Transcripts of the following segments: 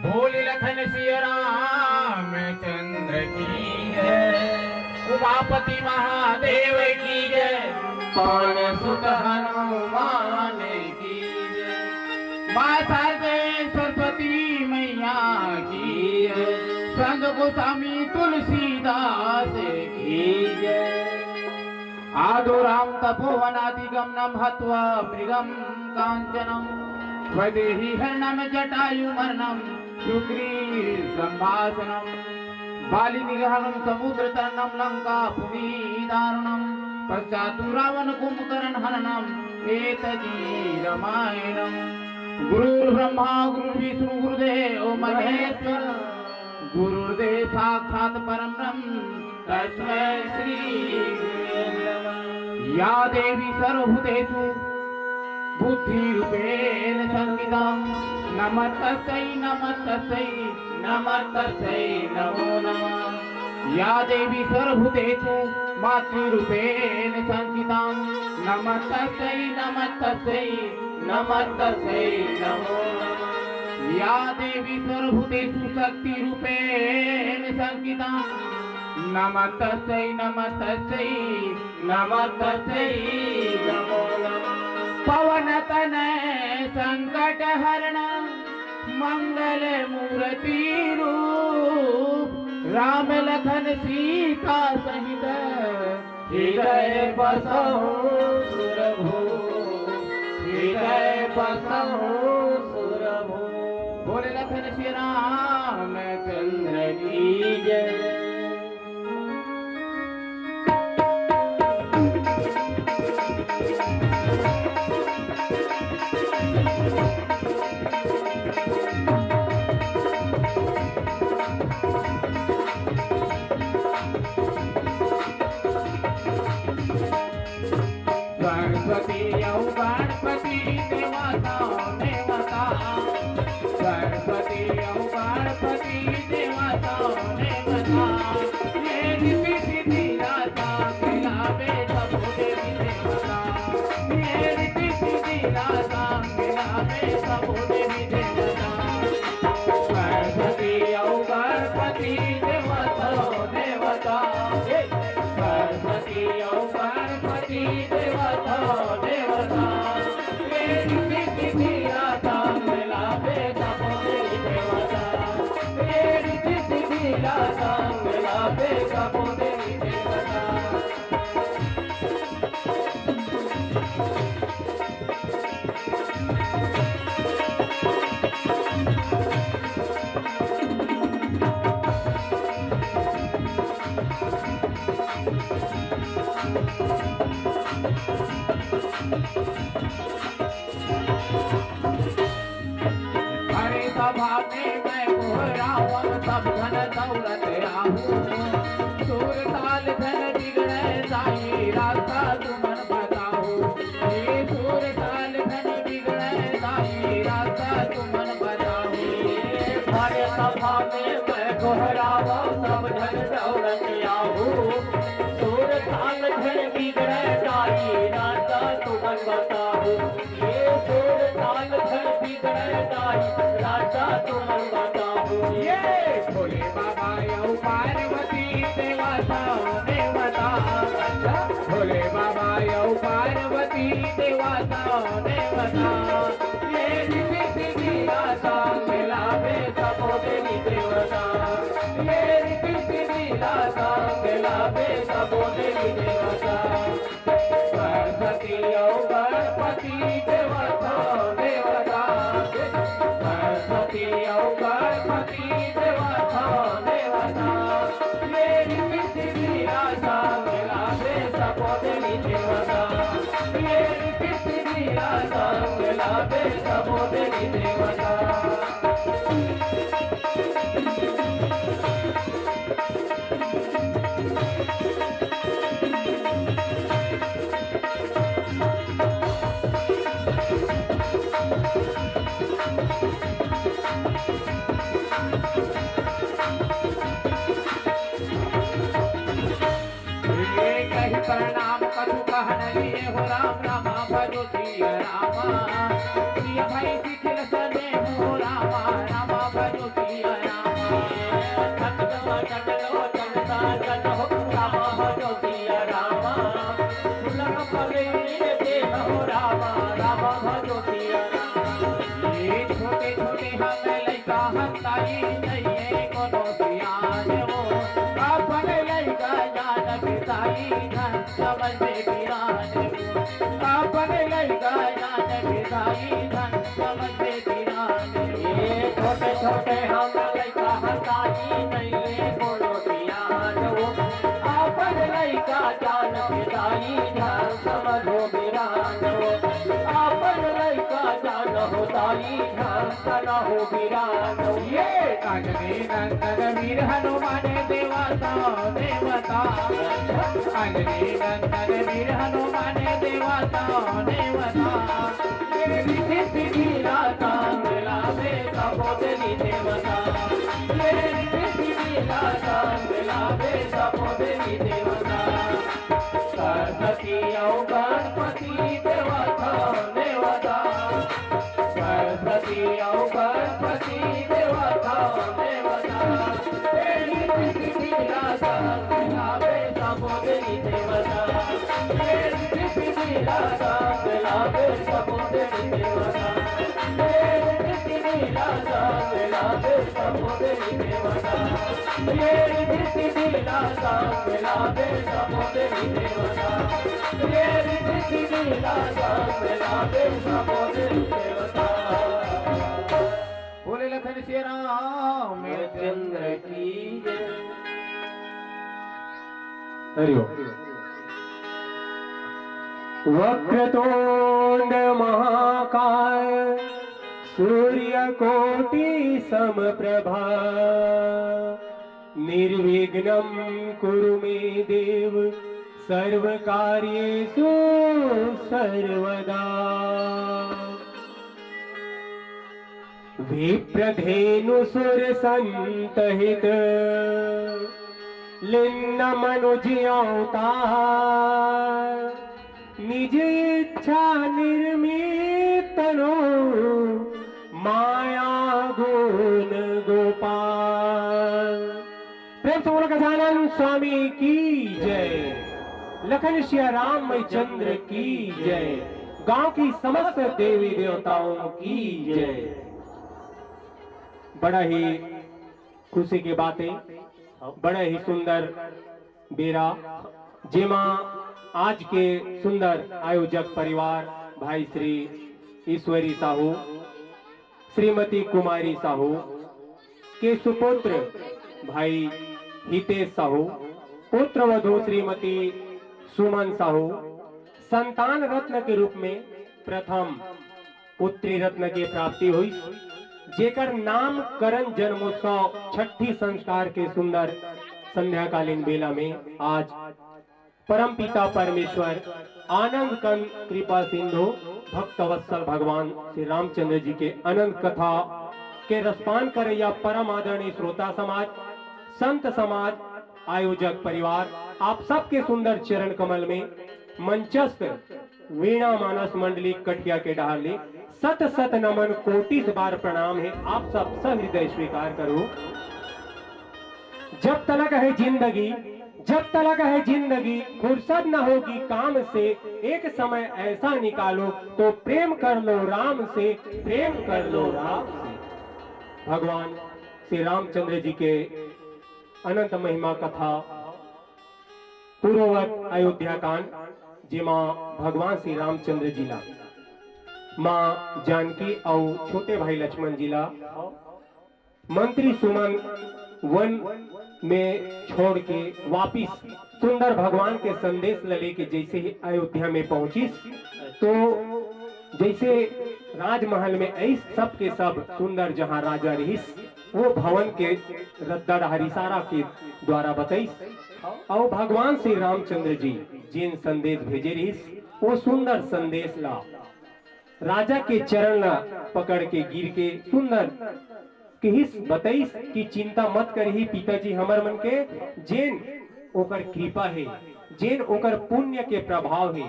बोल लखन सिया रामचंद्र की जय। उमापति महादेव की जय। पवन सुत हनुमान की जय। माँ शारदे सरस्वती मैया की जय। संग गोस्वामी तुलसीदास की जय। आदो राम तपोवनादिगमनम हत्वा मृगम कांचनम वैदेही हरणम जटायु मरणम शुक्री संभाषणम बाली निग्रहणम समुद्र तरणम लंका पुनीदारणम पश्चातु रावण कुंभकर्ण हननम एतदी रामायणम। गुरुर्ब्रह्मा गुरुर्विष्णु गुरुदेव महेश्वर गुरुर्देव साक्षात् परम ब्रह्म तस्मै श्री गुरुवे नमः। या देवी सर्वभूतेषु बुद्धिरूपेण संस्थितं नमस्तस्यै नमस्तस्यै नमस्तस्यै नमो नमः। या देवी सर्वभूतेषु मातृरूपेण संस्थितं नमस्तस्यै नमस्तस्यै नमस्तस्यै नमो नमः। या देवी सर्वभूतेषु शक्तिरूपेण संस्थितं नमस्तस्यै नमस्तस्यै नमस्तस्यै नमो नमः। पवनतनय संकट हरण मंगल मूर्ति रूप राम लखन सीता सहित हृदय बसहु सुरभूप हृदय बसहु सुरभूप। बोले लखन श्री रामचंद्र की जय। सरस्वती औ गणपति देवता देवता सरस्वती औ गणपति देवता देवता ये ऋषि सिद्धि दाता खिलावे सब देवी देवता ये ऋषि सिद्धि दाता खिलावे सब देवी देवता। सरस्वती औ गणपति देवता देवता सरस्वती औ गणपति देवता देवता ये ऋषि सिद्धि दाता मिलावे सब देवी देवता ये ऋषि सिद्धि दाता मिलावे सब देवी देवता। सभा में मैं कोहरावम सब धन दौलत आहू सूर ताल धन बिगड़े साई रास्ता तुमन बताओ ये सूर ताल धन बिगड़े साई रास्ता तुमन बताओ। हरे सभा में मैं कोहरावम सब धन दौलत आहू सूर ताल धन बिगड़े साई रास्ता तुमन बताओ ये सूर ताल धन बिगड़े साई राजा तुमन बताओ। ये भोले बाबा यौ पार्वती देवता देवता भोले बाबा यौ पार्वती देवता देवता ये ऋषि सिद्धि दाता मिलावे सब देवी देवता ये ऋषि सिद्धि दाता मिलावे सब देवी देवता। सरस्वती यौ गणपति देवता देवता सरस्वती औ गणपति देवता देवता ये ऋषि सिद्धि दाता मिलावे सब देवी देवता ये ऋषि सिद्धि दाता मिलावे सब देवी देवता। छोटे छोटे हम लइका हताई नहीं कोनो बियान हो आपन लइका जान पिताई ध्यान समझो बिरान हो आपन लइका जान होताई ध्यान सना हो बिरान हो ये अंजनी नंदन वीर हनुमान देवता देवता अंजनी नंदन वीर हनुमान देवता देवता रिद्धि सिद्धि लाता मिलावे सबोदरी देवता रिद्धि सिद्धि लाता मिलावे सबोदरी देवता सरस्वती और गणपति देवता देवता सरस्वती और गणपति देवता देवता रिद्धि सिद्धि लाता मिलावे सबोदरी देवता रिद्धि सिद्धि लाता मिलावे सबोदरी देवता रिद्धि सिद्धि लाता मिलावे सबोदरी देवता रिद्धि सिद्धि लाता मिलावे सबोदरी देवता रिद्धि सिद्धि लाता मिलावे सबोदरी देवता बोले लखन श्री राम चंद्र की जय। हरि ओम। वक्रतुंड महाकाय सूर्यकोटि समप्रभा निर्विघ्नं कुरु मे देव सर्वकार्येषु सर्वदा। विप्रधेनु सुरसंतहित लिन्न मनुज अवतार निज इच्छा निर्मितनो माया गुण गोपाल। प्रेम से बोलो गजानन स्वामी की जय। लखन सिया राम चंद्र की जय। गांव की समस्त देवी देवताओं की जय। बड़ा ही खुशी की बातें, बड़ा ही सुंदर बेरा जेमा आज के सुंदर आयोजक परिवार भाई श्री ईश्वरी साहू, श्रीमती कुमारी साहू के सुपुत्र भाई हितेश साहू, पुत्र वधू श्रीमती सुमन साहू, संतान रत्न के रूप में प्रथम पुत्री रत्न की प्राप्ति हुई, जेकर नामकरण जन्मोत्सव छठी संस्कार के सुंदर संध्याकालीन बेला में आज परम पिता परमेश्वर आनंद कंद कृपा सिंधु भक्त वत्सल भगवान श्री रामचंद्र जी के अनंत कथा के रसपान करे या परम आदरणीय श्रोता समाज, संत समाज, आयोजक परिवार, आप सबके सुंदर चरण कमल में मंचस्थ वीणा मानस मंडली कटिया के डाले सत सत नमन कोटि बार प्रणाम है। आप सब सहृदय स्वीकार करो। जब तलक है जिंदगी, जब तलक है जिंदगी, फुर्सत न होगी काम से, एक समय ऐसा निकालो तो प्रेम कर लो राम से, प्रेम कर लो राम से। भगवान श्री रामचंद्र जी के अनंत महिमा कथा पूर्ववत अयोध्या कांड, जिमा भगवान श्री रामचंद्र जी ला माँ जानकी और छोटे भाई लक्ष्मण जी ला मंत्री सुमन वन में छोड़ के वापिस सुंदर भगवान के संदेश लेके जैसे ही अयोध्या में पहुंची, तो जैसे राजमहल में ऐसे सब के सब सुंदर जहां राजा रहीस, वो भवन के रद्दड़ हरिसारा के द्वारा बताई और भगवान श्री रामचंद्र जी जिन संदेश भेजे रहीस, वो सुंदर संदेश ला राजा के चरण ला पकड़ के गिर के सुंदर किहिस बताइस कि चिंता मत करही पिताजी, हमर मन के जेन ओकर कृपा है, जेन ओकर पुण्य के प्रभाव है,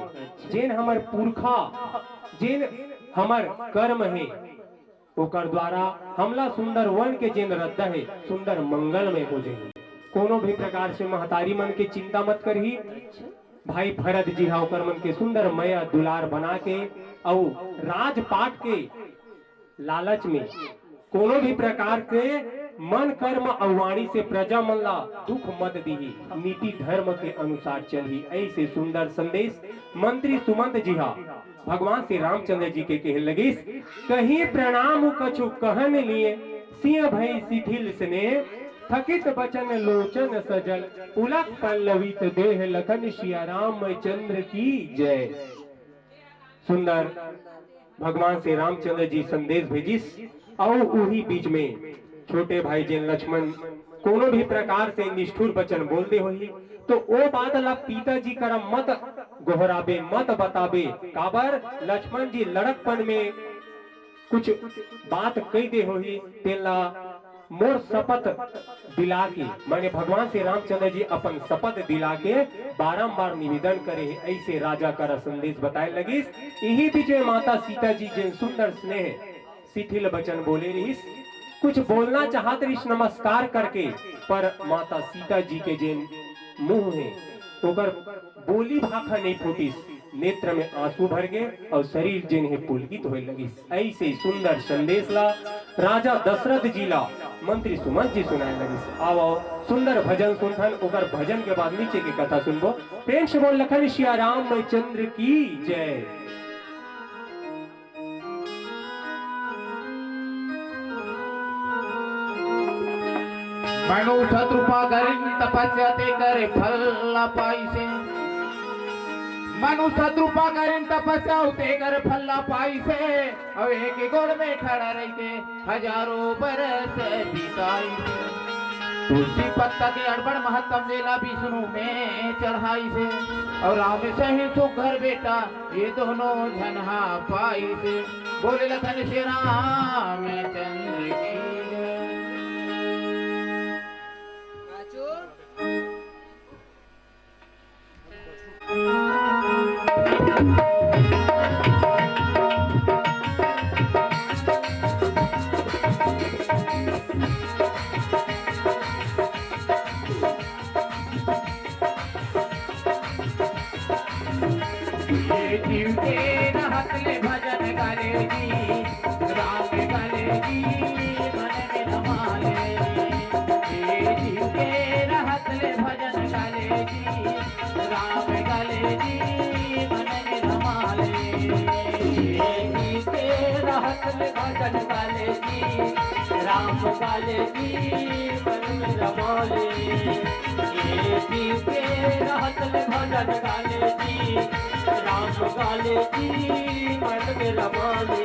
जेन हमर पुरखा, जेन हमर कर्म है, ओकर द्वारा हमला सुंदर वन के जेन रद्दा है सुंदर मंगल में हो जाए। कोनो भी प्रकार से महतारी मन के चिंता मत करही। भाई भरत जी हा ओकर मन के सुंदर मया दुलार बना के और राजपाट के लालच में कोनो भी प्रकार के मन कर्म और वाणी से प्रजा मन ला दुख मत दीही, नीति धर्म के अनुसार चलही। ऐसे सुंदर संदेश मंत्री सुमंत जी हा भगवान श्री रामचंद्र जी के कहे लगे, कहीं प्रणाम कछु कहन लिए सिंह भई शिथिल स्ने थकित बचन लोचन सजल पुलक पल्लवित देह लखन सिया राम चंद्र की जय। सुंदर भगवान श्री रामचंद्र जी संदेश भेजिस और उही बीच में छोटे भाई जी लक्ष्मण कोनो भी प्रकार से निष्ठुर वचन बोलते होई तो ओ बात ला पिताजी कर मत गोहराबे मत बताबे काबर लक्ष्मण जी लड़कपन में कुछ बात कह दे होई तेला मोर शपथ दिला के माने भगवान श्री रामचंद्र जी अपन शपथ दिला के बारंबार निवेदन करे ऐसे राजा कर संदेश बताए लगिस। यही बीच में माता सीता जी जिन सुंदर स्नेह शिथिल वचन बोले रहीस कुछ बोलना चाहत रहीस नमस्कार करके पर माता सीता जी के जिन मुंह है ओकर बोली भाखा नहीं फूटिस नेत्र में आंसू भर गए और शरीर जिन है पुलकित होए लगी। ऐसे सुंदर संदेश ला राजा दशरथ जी ला मंत्री सुमंत जी सुनाए लगी। आओ सुंदर भजन सुनथन ओकर भजन के बाद नीचे की कथा सुनबो। प्रेम से बोल लखन सिया राम चंद्र की जय। मनु शत्रुपा करिन तपस्या ते करे फल पाइसे मनु शत्रुपा करिन तपस्या ते कर फल पाइसे अब एक गोड़ में खड़ा रहते हजारों बरस बिताई तुलसी पत्ता के अड़बड़ महत्तम देला विष्णु में चढ़ाई से और राम सही सुघर बेटा ये दोनों झनहा पाई से बोले लखन श्री राम चंद्र की जीव के रहत ले भजन गाले जी राम गाले जी मन में रमाले जीव के रहत ले भजन गाले जी राम गाले जी मन में रमाले जीव के रहत ले भजन गाले जी राम गाले जी मन में रमाले जीव के रहत ले भजन गाले जी राम गाले जी मन में रमाले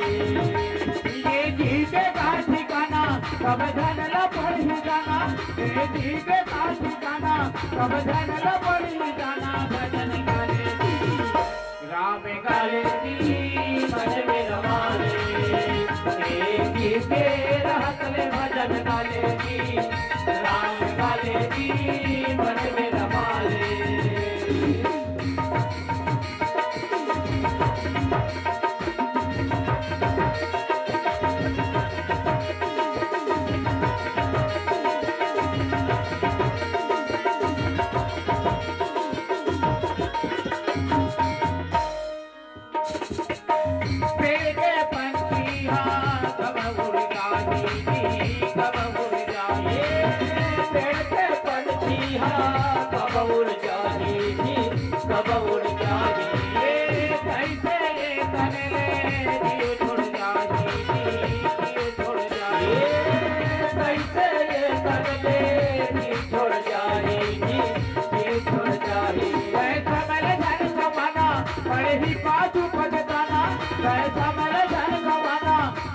ये जी के का ठिकाना सब धन ला पड़ी जाना ये जी के का ठिकाना सब धन ला पड़ी जाना भजन गाले जी राम गाले जी मन में रमाले ये जी के रहत ले भजन गाले जी राम गाले जी मन में रमाले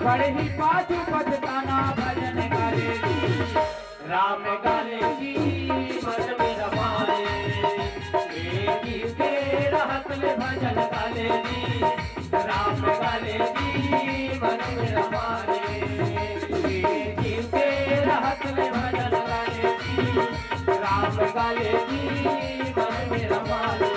बड़े ही पाछू पछताना भजन गाले जी राम गाले जी मन में रमाले जीव के रहत ले भजन गाले जी राम गाले जी मन में रमाले जीव के रहत ले भजन गाले जी राम गाले जी मन में रमाले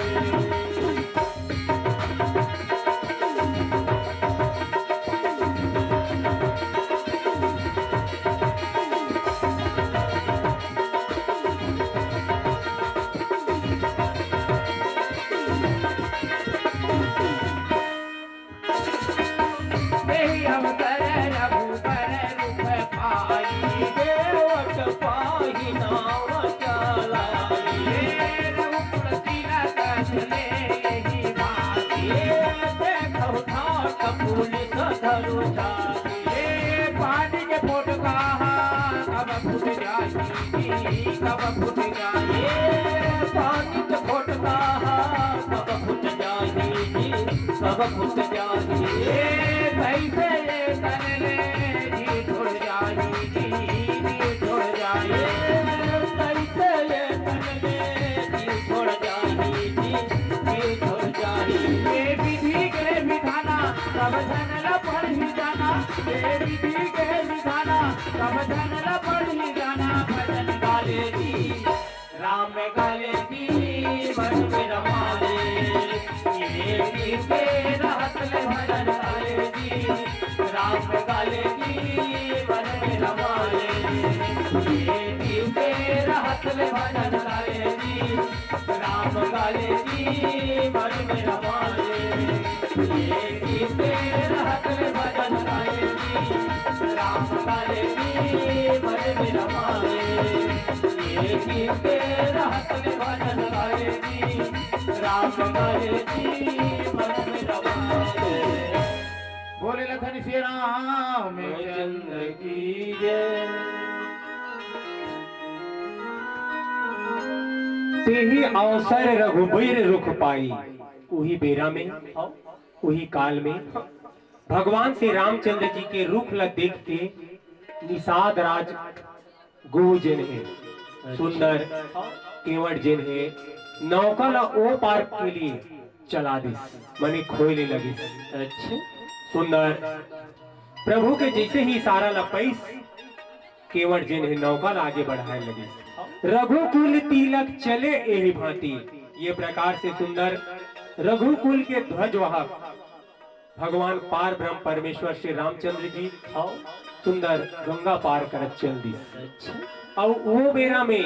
फूट जाई जी कब फूट जाई पानी तो घोटता कब फुट जाही जी कब फुट जाही कैसे ये तनले जी छोड़ जाई जी छोड़ जाई कैसे ये तनले जी छोड़ जाही जी छोड़ जाही ये विधि के विधाना सब धन ला पढ़ ही जाना ये विधि के विधाना सब धन ला पढ़ ही जाना भजन गाले जी राम गाले जी मन में रमाले ये विधि के रहत ले भजन गाले जी राम गाले जी मन में रमाले ये विधि के रहत ले भजन गाले जी राम गाले जी मन में रमाले ये विधि के रहत ले भजन गाले जी राम गाले जी मन में रमाले ये विधि के रहत ले भजन गाले जी राम गाले जी मन में रमाले बोले लखन श्री राम चंद्र की जय तेही अवसर रघुबीर रुख पाई उही बेरा में उही काल में भगवान श्री रामचंद्र जी के रुख ल देख के निषाद राज गोजन है सुंदर केवट जिन है नौका ला ओ पार के लिए चला दिस मने खोले लगी अच्छा सुंदर प्रभु के जैसे ही इशारा ला पैस केवट जिन है नौका ला आगे बढ़ाए लगी रघुकुल तिलक चले एही भांति ये प्रकार से सुंदर रघुकुल के ध्वजवाहक भगवान पार ब्रह्म परमेश्वर श्री रामचंद्र जी सुंदर गंगा पार करत चल दी और वो बेरा में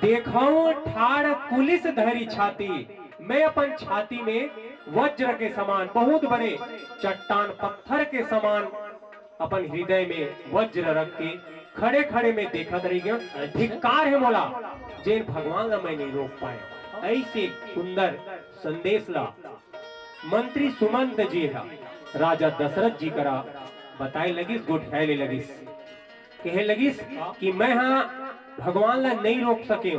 देखो ठाड़ पुलिस धरी छाती मैं अपन छाती में वज्र के समान बहुत बड़े चट्टान पत्थर के समान अपन हृदय में वज्र रख के खड़े खड़े में देखत रही गया धिक्कार है मोला जैन भगवान ला मैं नहीं रोक पाया ऐसे सुंदर संदेश ला मंत्री सुमंत जी है राजा दशरथ जी करा बताए लगिस गोठैले लगिस कहे लगिस कि मैं हाँ भगवान ला नहीं रोक सके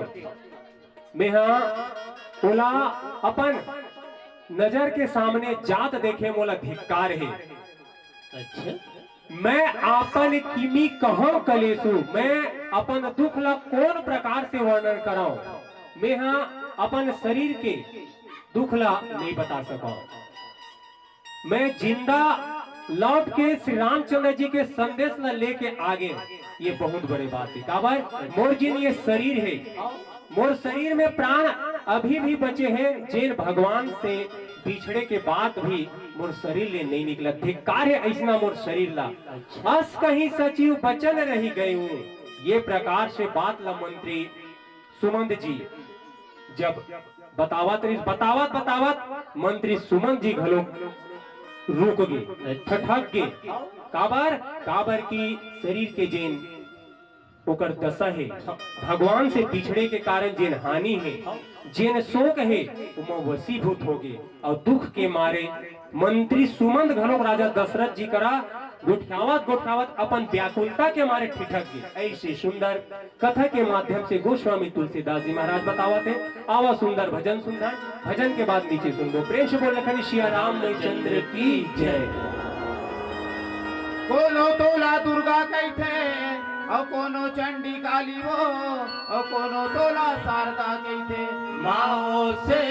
मैं हाँ बोला अपन नजर के सामने जात देखे मोला धिक्कार है अच्छा मैं आपन किमी कहो कलेसु मैं अपन दुख ला कौन प्रकार से वर्णन कराऊं मैं हाँ अपन शरीर के दुख ला नहीं बता सका मैं जिंदा लौट के श्री रामचंद्र जी के संदेश ला लेके आगे ये बहुत बड़ी बात है काबर मोर जिन ये शरीर है मोर शरीर में प्राण अभी भी बचे हैं जिन भगवान से बिछड़े के बाद भी मोर शरीर ले नहीं निकला धिक्कार है ऐसा मोर शरीर ला अस कहीं सचिव बचन रही गए हूँ ये प्रकार से बात ला मंत्री सुमंत जी जब बतावत मंत्री सुमंत जी घलो रुक गए ठठक गए काबर की शरीर के जेन ओकर दशा है भगवान से बिछड़े के कारण जेन हानि है जेन शोक है वो वसीभूत हो गए और दुख के मारे मंत्री सुमंत घनोक राजा दशरथ जी करा गोठ्यावत अपन व्याकुलता के मारे ठिठक गए ऐसे सुंदर कथा के माध्यम से गोस्वामी तुलसीदास जी महाराज बतावत है आवा सुंदर भजन सुंदर भजन के बाद नीचे सुन दो प्रेम से बोल लखन श्री राम चंद्र की जय कोनो तोला दुर्गा कैथे और कोनो चंडी काली वो और कोनो तोला शारदा कैथे माओ से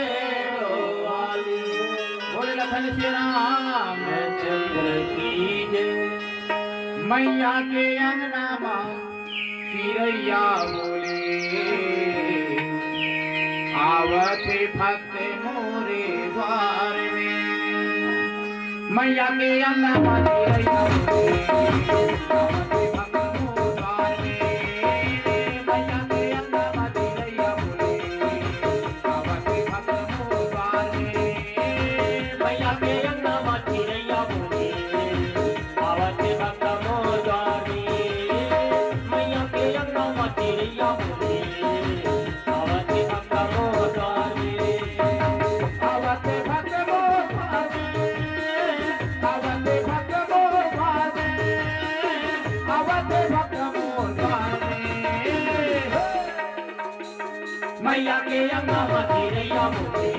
वाली बोले लखन श्री राम चंद्र की जय मैया के अंगना माँ सिरैया बोले आवत भक्त मोरे द्वार में मैया के अंगना माँ सिरैया बोले आवत भक्त मोरे द्वार में मैया के अंगना माँ सिरैया बोले आवत भक्त मोरे द्वार में मैया के अंगना माँ चिरैया बोले आवत भक्त मोर द्वारी मैया के अंगना माँ चिरैया बोले आवत भक्त मोर द्वारी आवत भक्त मोर द्वार आवत भक्त मोर द्वार मैया के अंगा मती रैया मुझे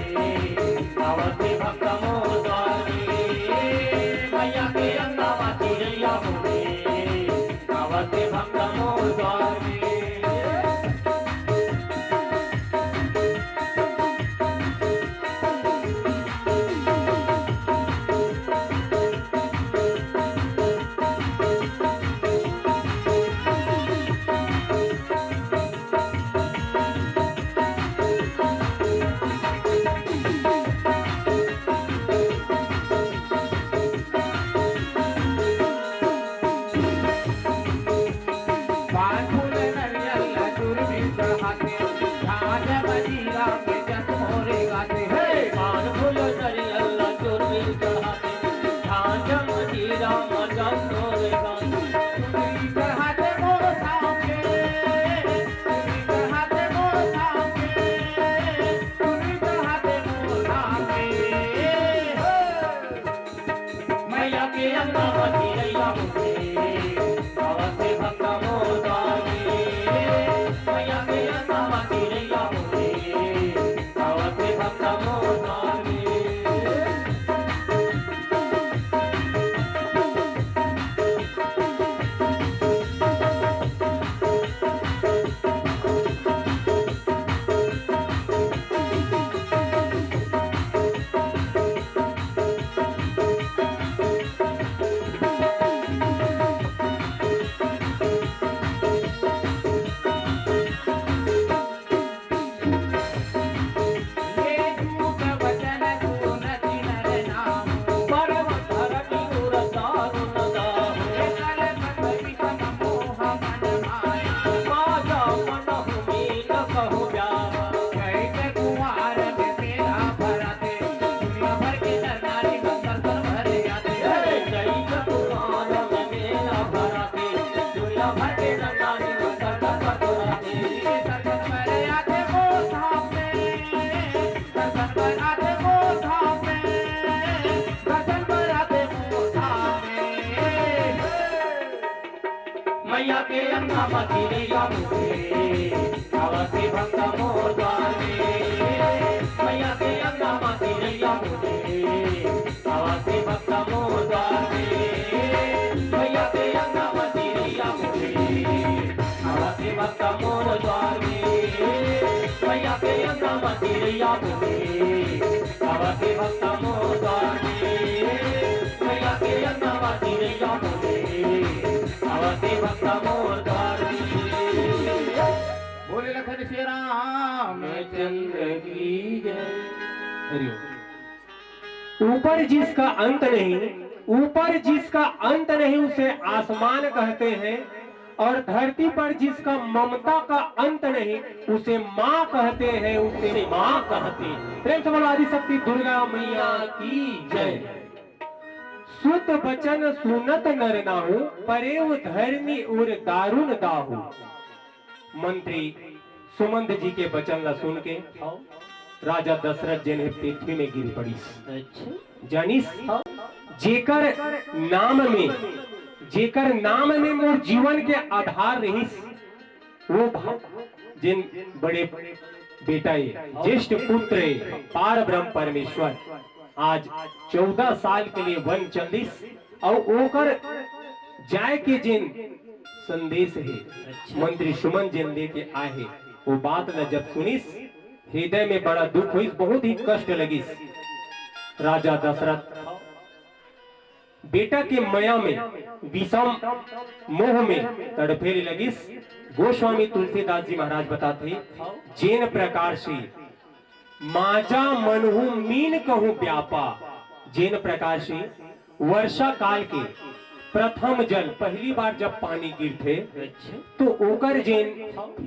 आवते भक्त मोर द्वार में मैया के अंगा मती रैया मुझे आवते भक्त मोर द्वार में मैया के अंगा मती रैया मुझे आवते भक्त मोर द्वार में मैया के अंगा मती रैया मुझे आवते भक्त मोर द्वार में मैया के अंगा मती रैया मुझे आवते भक्त मोर द्वार में मैया के अंगा मती रैया मुझे आवते भक्त मोर द्वार में मैया के अंगा मती रैया मुझे आवते भक्त मोर द्वार बोले लखन श्री राम चंद्र की जय। हरिओम। ऊपर जिसका अंत नहीं, ऊपर जिसका अंत नहीं उसे आसमान कहते हैं, और धरती पर जिसका ममता का अंत नहीं उसे माँ कहते हैं, उसे माँ कहते हैं। प्रेम से बोलो आदिशक्ति दुर्गा मैया की जय। सुत बचन सुनत नर नाहु, परेव धरनी उर दारुण दाहु। मंत्री सुमंत जी के वचन ला सुन के राजा दशरथ जी ने पृथ्वी में गिर पड़ी। जानिस जेकर नाम में मोर जीवन के आधार रही, वो जिन बड़े बेटा ज्येष्ठ पुत्र पार ब्रह्म परमेश्वर आज 14 साल के लिए वन चलिस और ओकर जाय के जिन संदेश है मंत्री सुमन जिन लेके आए, वो बात न जब सुनिस हृदय में बड़ा दुख हुई, बहुत ही कष्ट लगी। राजा दशरथ बेटा के माया में विषम मोह में तड़फेरी लगिस। गोस्वामी तुलसीदास जी महाराज बताते जिन प्रकार से माजा मनहु मीन कहूं व्यापा, जिन प्रकार से वर्षा काल के प्रथम जल पहली बार जब पानी गिरते तो ओकर जेन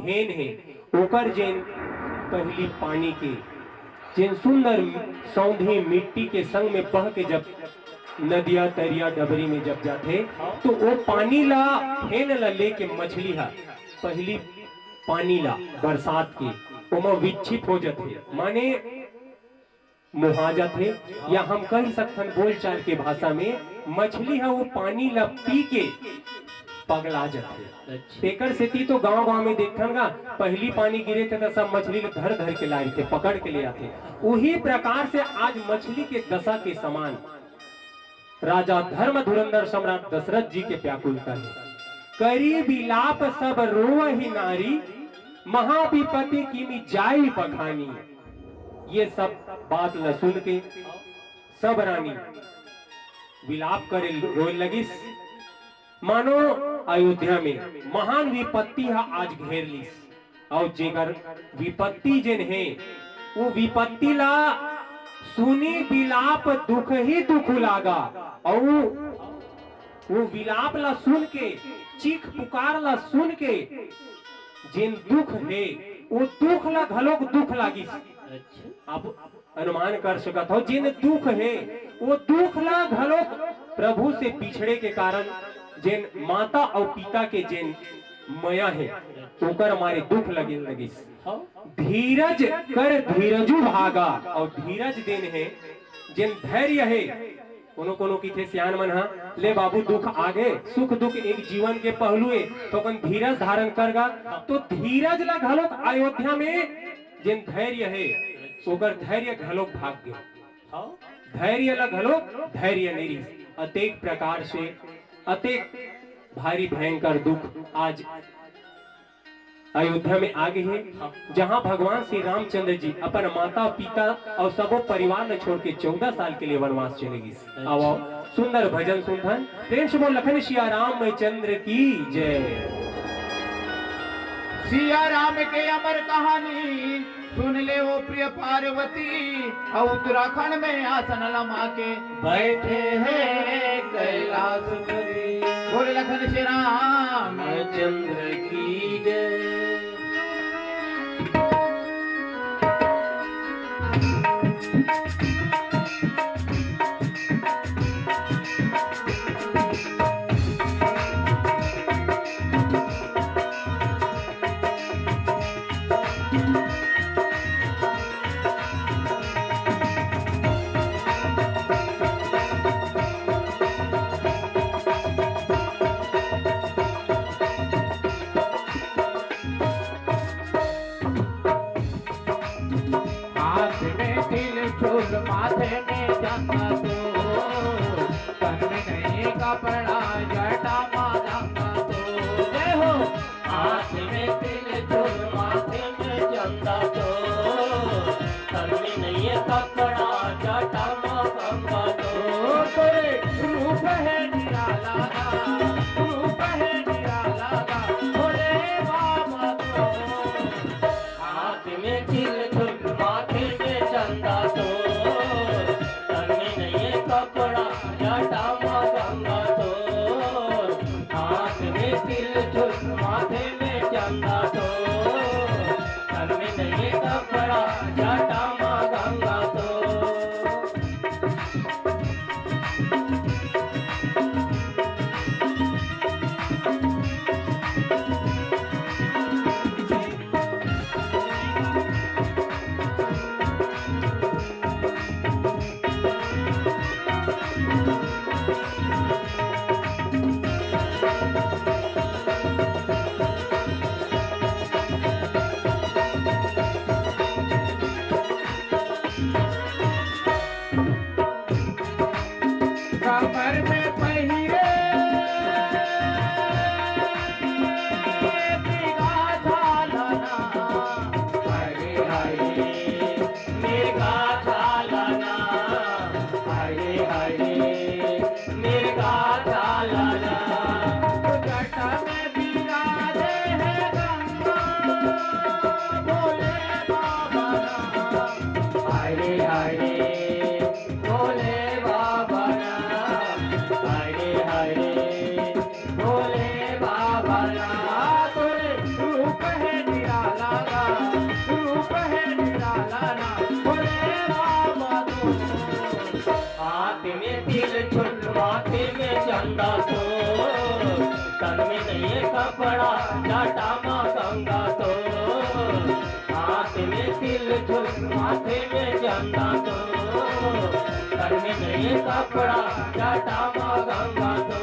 हेन है, ओकर जेन पहली पानी के जिन सुंदर सौंधी मिट्टी के संग में बह के जब नदिया तरिया डबरी में जब जाते तो वो पानी ला हेन ला लेके मछली हा पहली पानी ला बरसात की ओमा विच्छित हो जाते, माने मुहा जाते, या हम कह सकते बोलचाल के भाषा में मछली है वो पानी ला पी के पगला जाते। अच्छा एकर सेती तो गांव-गांव में देखथन गा, पहली पानी गिरे थे तो सब मछली धर धर के लाए थे, पकड़ के ले आते। उही प्रकार से आज मछली के दशा के समान राजा धर्म धुरंधर सम्राट दशरथ जी के व्याकुलता है। करी विलाप सब रोवहि नारी, महाविपत्ति कीमी जाई बखानी। ये सब बात न सुन के सब रानी विलाप करे रोए लगी, मानो अयोध्या में महान विपत्ति है आज घेर ली। और जेकर विपत्ति जिन है वो विपत्ति ला सुनी विलाप दुख ही दुख लागा। और वो विलाप ला सुन के, चीख पुकार ला सुन के जिन दुख है वो दुख ला घलोक दुख लागी। अच्छा अब अनुमान कर सकत हो जिन दुख है वो दुख ला घलोक प्रभु से पिछड़े के कारण जिन माता और पिता के जिन मया है ओकर मारे दुख लगे लगिस। धीरज कर धीरजु भागा, और धीरज दिन है जिन धैर्य है। कोनो कोनो की थे सियान मन हा ले बाबू दुख आगे, सुख दुख एक जीवन के पहलू है तो अपन धीरज धारण करगा। तो धीरज ला घलोक अयोध्या में जिन धैर्य है ओकर धैर्य घलोक भाग गया। धैर्य ला घलोक धैर्य नहीं। अतेक प्रकार से अतेक भारी भयंकर दुख आज अयोध्या में आ गए हैं, जहां भगवान श्री रामचंद्र जी अपन माता पिता और सबो परिवार ने छोड़ के 14 साल के लिए वनवास चलेगी। आओ सुंदर भजन सुनधन प्रेम से बोल लखन सिया राम चंद्र की जय। सिया राम के अमर कहानी सुन ले वो प्रिय पार्वती, और उत्तराखंड में आसन लमा के बैठे हैं कैलाशपति। बोले लखन श्री राम चंद्र की जय। माथे में चंदा तो तन में नहीं कपड़ा जटा मांगा तो जय हो। हाथ में तिल चूल माथे में चंदा तो तन में नहीं है कपड़ा जटा मांगा तो। तेरे रूप है निराला, रूप है निराला भोले बाबा तो। हाथ में तिल चूल माथे में चंदा तो तन में नहीं है कपड़ा जटा मांगा तो। हाथ में तिल चूल माथे में चंदा तो तन में नहीं है कपड़ा जटा मांगा तो। कमर में पहिरे बिगा झालना, हरे हरे मिर्गा झालना, हरे हरे मिर्गा झालना। जट में बिराजे है गंगा भोले बाबा। हरे हरे भोले बाबा ना, हरे हरे भोले बाबा ना। तोरे रूप है निराला, रूप है निराला ना भोले बाबा तो। हाथ में तिल चूल माथे में चंदा तो तन में नहीं है कपड़ा जटा मांगा तो। हाथ में तिल चूल माथे में चंदा तो तन में नहीं है कपड़ा जटा मांगा तो।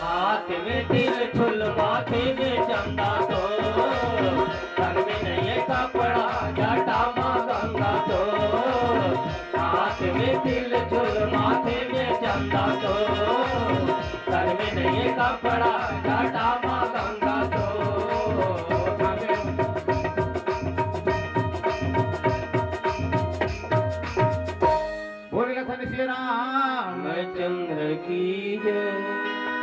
हाथ में तिल फुल माथे में चंदा तो घर में नहीं है कपड़ा